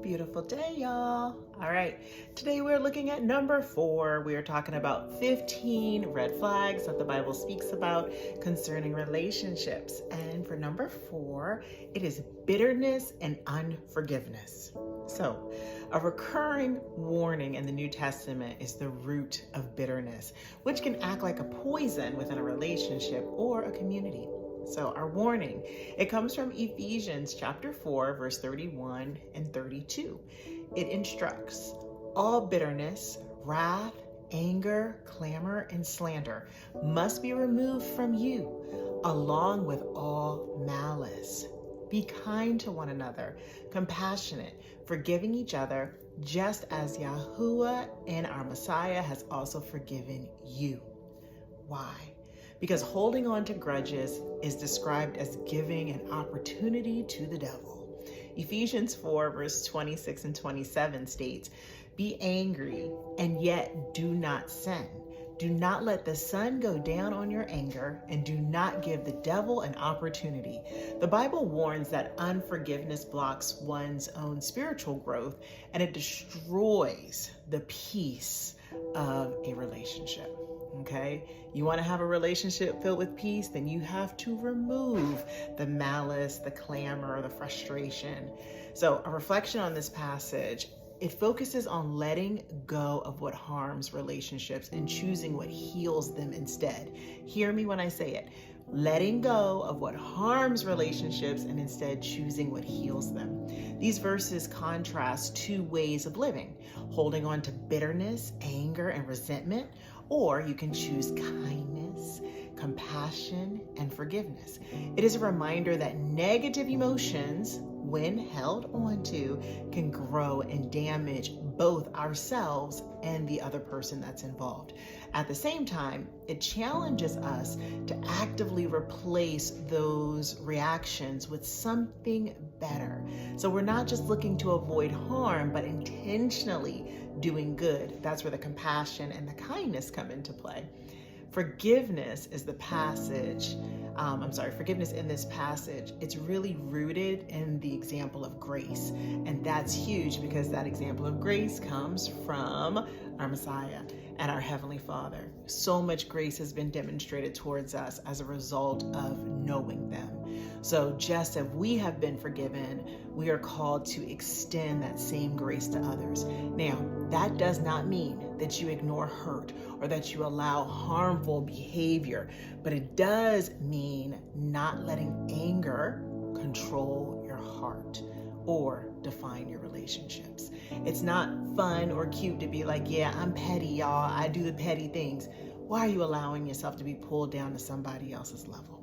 Beautiful day, y'all. All right, today we're looking at number 4. We are talking about 15 red flags that the Bible speaks about concerning relationships. And for number 4, it is bitterness and unforgiveness. So, a recurring warning in the New Testament is the root of bitterness, which can act like a poison within a relationship or a community. So our warning, it comes from Ephesians chapter 4, verse 31 and 32. It instructs, all bitterness, wrath, anger, clamor, and slander must be removed from you, along with all malice. Be kind to one another, compassionate, forgiving each other, just as Yahuah and our Messiah has also forgiven you. Why? Because holding on to grudges is described as giving an opportunity to the devil. Ephesians 4, verse 26 and 27 states, be angry and yet do not sin. Do not let the sun go down on your anger, and do not give the devil an opportunity. The Bible warns that unforgiveness blocks one's own spiritual growth, and it destroys the peace of a relationship. Okay, you want to have a relationship filled with peace, then you have to remove the malice, the clamor, the frustration. So a reflection on this passage, it focuses on letting go of what harms relationships and choosing what heals them instead. Hear me when I say it. Letting go of what harms relationships and instead choosing what heals them. These verses contrast two ways of living, holding on to bitterness, anger, and resentment, or you can choose kindness, compassion, and forgiveness. It is a reminder that negative emotions, when held onto, can grow and damage both ourselves and the other person that's involved. At the same time, it challenges us to actively replace those reactions with something better. So we're not just looking to avoid harm, but intentionally doing good. That's where the compassion and the kindness come into play. Forgiveness is the passage, forgiveness in this passage, it's really rooted in the example of grace. And that's huge because that example of grace comes from our Messiah and our Heavenly Father. So much grace has been demonstrated towards us as a result of knowing them. So just as we have been forgiven, we are called to extend that same grace to others. Now, that does not mean that you ignore hurt or that you allow harmful behavior, but it does mean not letting anger control your heart or define your relationships. It's not fun or cute to be like, yeah, I'm petty, y'all. I do the petty things. Why are you allowing yourself to be pulled down to somebody else's level?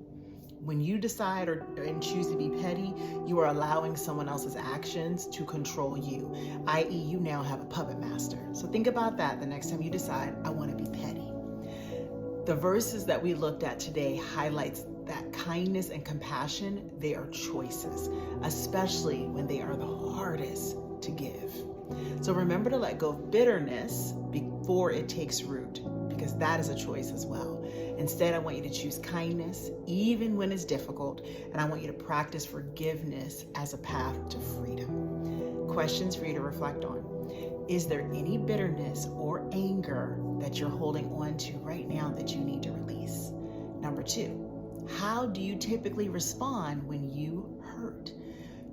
When you decide and choose to be petty, you are allowing someone else's actions to control you, i.e. you now have a puppet master. So think about that the next time you decide, I want to be petty. The verses that we looked at today highlights that kindness and compassion, they are choices, especially when they are the hardest to give. So remember to let go of bitterness before it takes root, because that is a choice as well. Instead, I want you to choose kindness, even when it's difficult, and I want you to practice forgiveness as a path to freedom. Questions for you to reflect on. Is there any bitterness or anger that you're holding on to right now that you need to release? Number 2, how do you typically respond when you hurt?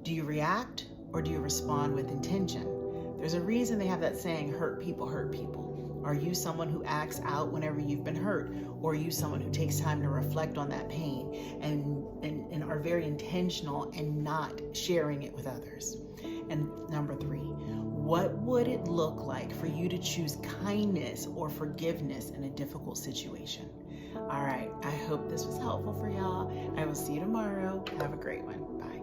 Do you react or do you respond with intention? There's a reason they have that saying, hurt people hurt people. Are you someone who acts out whenever you've been hurt? Or are you someone who takes time to reflect on that pain and are very intentional and not sharing it with others? And number 3, what would it look like for you to choose kindness or forgiveness in a difficult situation? All right, I hope this was helpful for y'all. I will see you tomorrow. Have a great one. Bye.